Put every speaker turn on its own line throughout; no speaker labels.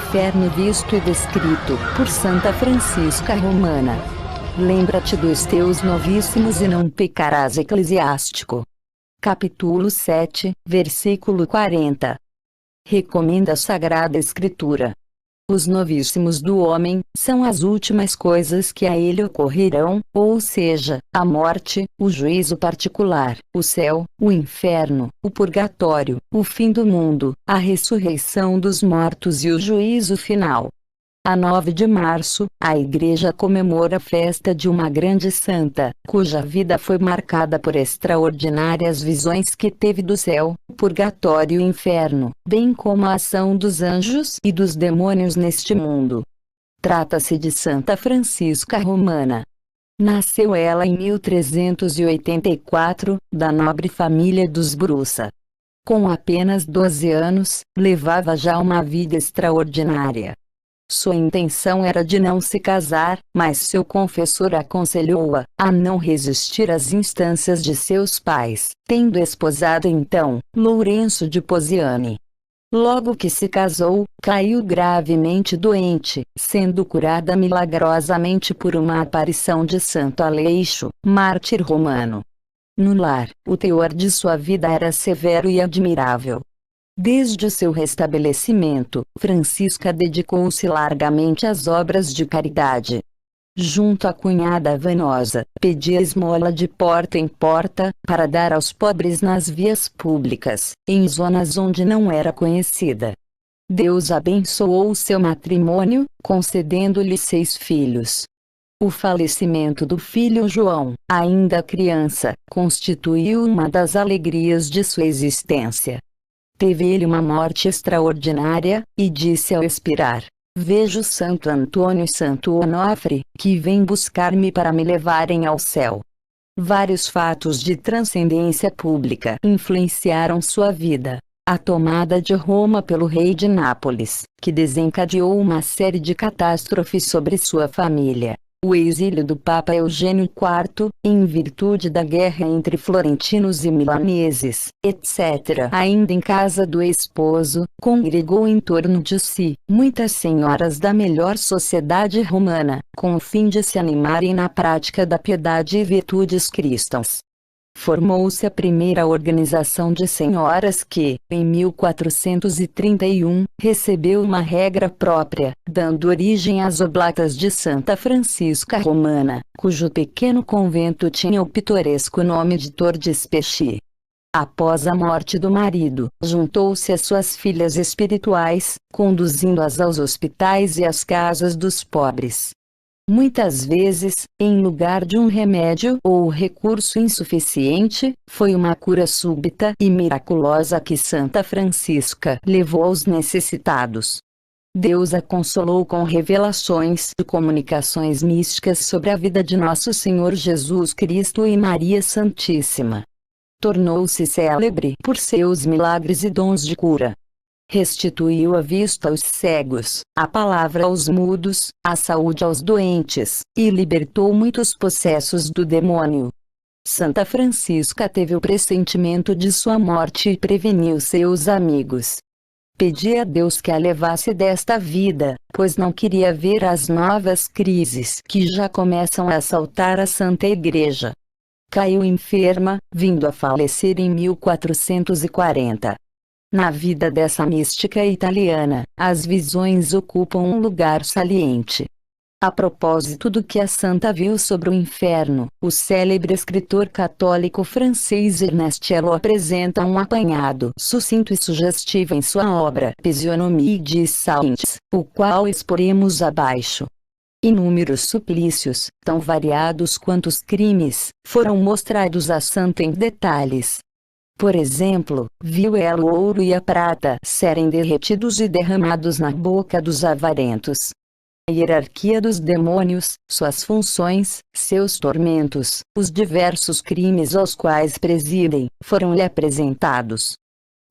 inferno visto e descrito por Santa Francisca Romana. Lembra-te dos teus novíssimos e não pecarás. Eclesiástico. Capítulo 7, versículo 40. Recomenda a Sagrada Escritura. Os novíssimos do homem são as últimas coisas que a ele ocorrerão, ou seja, a morte, o juízo particular, o céu, o inferno, o purgatório, o fim do mundo, a ressurreição dos mortos e o juízo final. A 9 de março, a Igreja comemora a festa de uma grande santa, cuja vida foi marcada por extraordinárias visões que teve do céu, purgatório e inferno, bem como a ação dos anjos e dos demônios neste mundo. Trata-se de Santa Francisca Romana. Nasceu ela em 1384, da nobre família dos Brussa. Com apenas 12 anos, levava já uma vida extraordinária. Sua intenção era de não se casar, mas seu confessor aconselhou-a a não resistir às instâncias de seus pais, tendo esposado então Lourenço de Poziane. Logo que se casou, caiu gravemente doente, sendo curada milagrosamente por uma aparição de Santo Aleixo, mártir romano. No lar, o teor de sua vida era severo e admirável. Desde o seu restabelecimento, Francisca dedicou-se largamente às obras de caridade. Junto à cunhada Vanosa, pedia esmola de porta em porta, para dar aos pobres nas vias públicas, em zonas onde não era conhecida. Deus abençoou seu matrimônio, concedendo-lhe 6 filhos. O falecimento do filho João, ainda criança, constituiu uma das alegrias de sua existência. Teve ele uma morte extraordinária, e disse ao expirar: "Vejo Santo Antônio e Santo Onofre, que vêm buscar-me para me levarem ao céu." Vários fatos de transcendência pública influenciaram sua vida. A tomada de Roma pelo rei de Nápoles, que desencadeou uma série de catástrofes sobre sua família. O exílio do Papa Eugênio IV, em virtude da guerra entre florentinos e milaneses, etc. Ainda em casa do esposo, congregou em torno de si muitas senhoras da melhor sociedade romana, com o fim de se animarem na prática da piedade e virtudes cristãs. Formou-se a primeira organização de senhoras que, em 1431, recebeu uma regra própria, dando origem às Oblatas de Santa Francisca Romana, cujo pequeno convento tinha o pitoresco nome de Tordes Pesci. Após a morte do marido, juntou-se às suas filhas espirituais, conduzindo-as aos hospitais e às casas dos pobres. Muitas vezes, em lugar de um remédio ou recurso insuficiente, foi uma cura súbita e miraculosa que Santa Francisca levou aos necessitados. Deus a consolou com revelações e comunicações místicas sobre a vida de Nosso Senhor Jesus Cristo e Maria Santíssima. Tornou-se célebre por seus milagres e dons de cura. Restituiu a vista aos cegos, a palavra aos mudos, a saúde aos doentes, e libertou muitos possessos do demônio. Santa Francisca teve o pressentimento de sua morte e preveniu seus amigos. Pedia a Deus que a levasse desta vida, pois não queria ver as novas crises que já começam a assaltar a Santa Igreja. Caiu enferma, vindo a falecer em 1440. Na vida dessa mística italiana, as visões ocupam um lugar saliente. A propósito do que a santa viu sobre o inferno, o célebre escritor católico francês Ernest apresenta um apanhado sucinto e sugestivo em sua obra Physionomie des Saints, o qual exporemos abaixo. Inúmeros suplícios, tão variados quanto os crimes, foram mostrados à santa em detalhes. Por exemplo, viu ela o ouro e a prata serem derretidos e derramados na boca dos avarentos. A hierarquia dos demônios, suas funções, seus tormentos, os diversos crimes aos quais presidem, foram-lhe apresentados.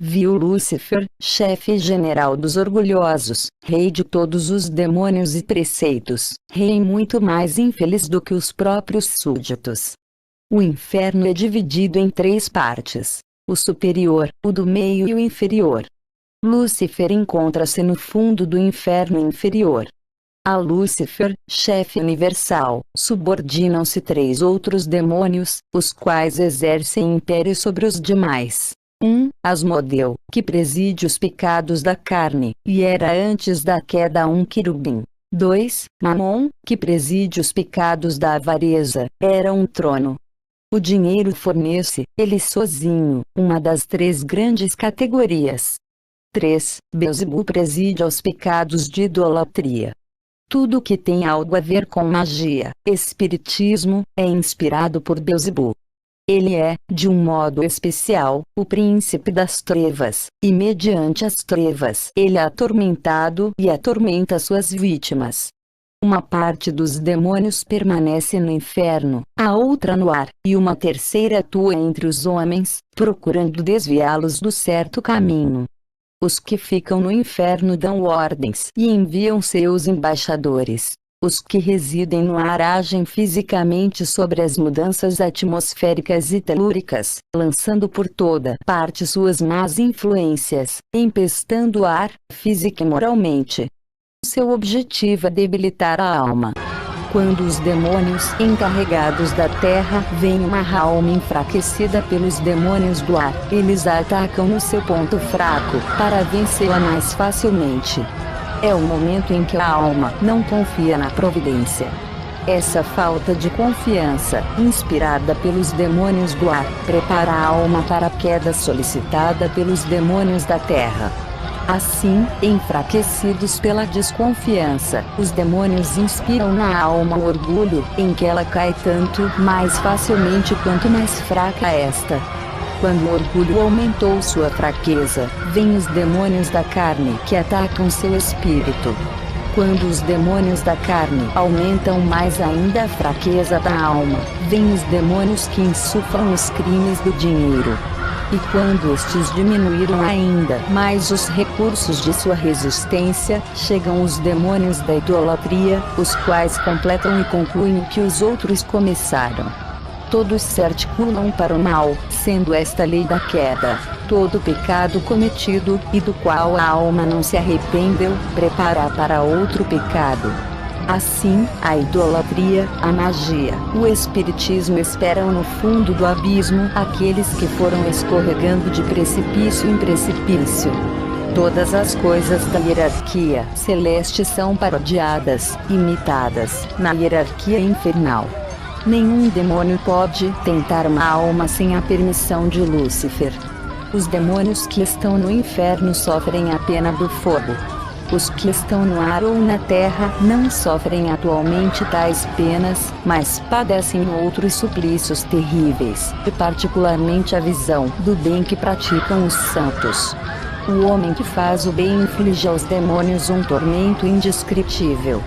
Viu Lúcifer, chefe general dos orgulhosos, rei de todos os demônios e preceitos, rei muito mais infeliz do que os próprios súditos. O inferno é dividido em 3 partes: o superior, o do meio e o inferior. Lúcifer encontra-se no fundo do inferno inferior. A Lúcifer, chefe universal, subordinam-se 3 outros demônios, os quais exercem império sobre os demais. 1. Asmodeu, que preside os pecados da carne, e era antes da queda um querubim. 2. Mamon, que preside os pecados da avareza, era um trono. O dinheiro fornece, ele sozinho, uma das 3 grandes categorias. 3. Beelzebul preside aos pecados de idolatria. Tudo que tem algo a ver com magia, espiritismo, é inspirado por Beelzebul. Ele é, de um modo especial, o príncipe das trevas, e mediante as trevas ele é atormentado e atormenta suas vítimas. Uma parte dos demônios permanece no inferno, a outra no ar, e uma terceira atua entre os homens, procurando desviá-los do certo caminho. Os que ficam no inferno dão ordens e enviam seus embaixadores. Os que residem no ar agem fisicamente sobre as mudanças atmosféricas e telúricas, lançando por toda parte suas más influências, empestando o ar, física e moralmente. Seu objetivo é debilitar a alma. Quando os demônios encarregados da terra veem uma alma enfraquecida pelos demônios do ar, eles a atacam no seu ponto fraco, para vencê-la mais facilmente. É o momento em que a alma não confia na providência. Essa falta de confiança, inspirada pelos demônios do ar, prepara a alma para a queda solicitada pelos demônios da terra. Assim, enfraquecidos pela desconfiança, os demônios inspiram na alma o orgulho, em que ela cai tanto mais facilmente quanto mais fraca esta. Quando o orgulho aumentou sua fraqueza, vêm os demônios da carne que atacam seu espírito. Quando os demônios da carne aumentam mais ainda a fraqueza da alma, vêm os demônios que insuflam os crimes do dinheiro. E quando estes diminuíram ainda mais os recursos de sua resistência, chegam os demônios da idolatria, os quais completam e concluem o que os outros começaram. Todos se articulam para o mal, sendo esta a lei da queda. Todo pecado cometido, e do qual a alma não se arrependeu, prepara para outro pecado. Assim, a idolatria, a magia, o espiritismo esperam no fundo do abismo aqueles que foram escorregando de precipício em precipício. Todas as coisas da hierarquia celeste são parodiadas, imitadas, na hierarquia infernal. Nenhum demônio pode tentar uma alma sem a permissão de Lúcifer. Os demônios que estão no inferno sofrem a pena do fogo. Os que estão no ar ou na terra não sofrem atualmente tais penas, mas padecem outros suplícios terríveis, e particularmente a visão do bem que praticam os santos. O homem que faz o bem inflige aos demônios um tormento indescritível.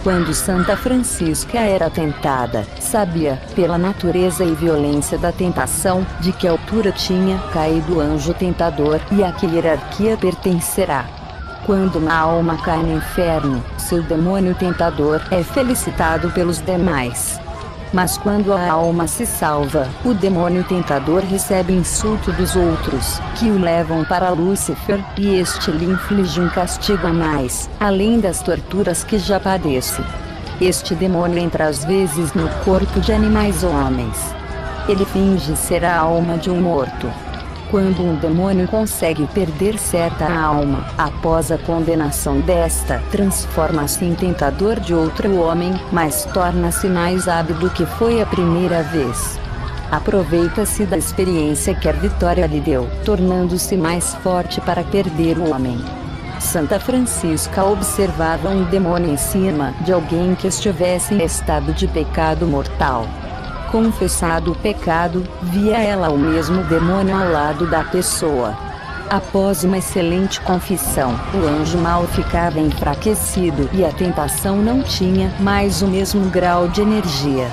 Quando Santa Francisca era tentada, sabia, pela natureza e violência da tentação, de que altura tinha caído o anjo tentador e a que hierarquia pertencerá. Quando uma alma cai no inferno, seu demônio tentador é felicitado pelos demais. Mas quando a alma se salva, o demônio tentador recebe insulto dos outros, que o levam para Lúcifer, e este lhe inflige um castigo a mais, além das torturas que já padece. Este demônio entra às vezes no corpo de animais ou homens. Ele finge ser a alma de um morto. Quando um demônio consegue perder certa alma, após a condenação desta, transforma-se em tentador de outro homem, mas torna-se mais hábil do que foi a primeira vez. Aproveita-se da experiência que a vitória lhe deu, tornando-se mais forte para perder o homem. Santa Francisca observava um demônio em cima de alguém que estivesse em estado de pecado mortal. Confessado o pecado, via ela o mesmo demônio ao lado da pessoa. Após uma excelente confissão, o anjo mau ficava enfraquecido e a tentação não tinha mais o mesmo grau de energia.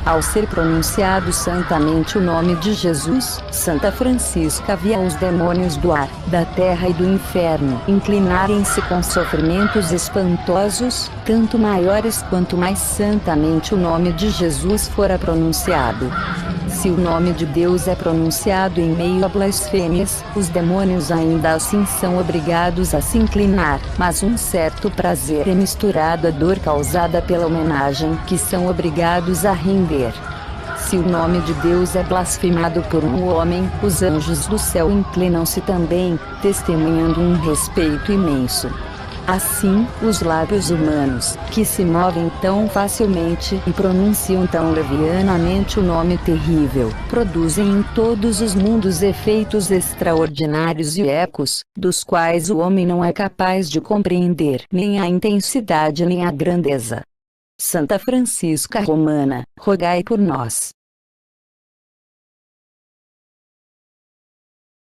Ao ser pronunciado santamente o nome de Jesus, Santa Francisca via os demônios do ar, da terra e do inferno inclinarem-se com sofrimentos espantosos, tanto maiores quanto mais santamente o nome de Jesus fora pronunciado. Se o nome de Deus é pronunciado em meio a blasfêmias, os demônios ainda assim são obrigados a se inclinar, mas um certo prazer é misturado à dor causada pela homenagem que são obrigados a render. Se o nome de Deus é blasfemado por um homem, os anjos do céu inclinam-se também, testemunhando um respeito imenso. Assim, os lábios humanos, que se movem tão facilmente e pronunciam tão levianamente o nome terrível, produzem em todos os mundos efeitos extraordinários e ecos, dos quais o homem não é capaz de compreender nem a intensidade nem a grandeza. Santa Francisca Romana, rogai por nós.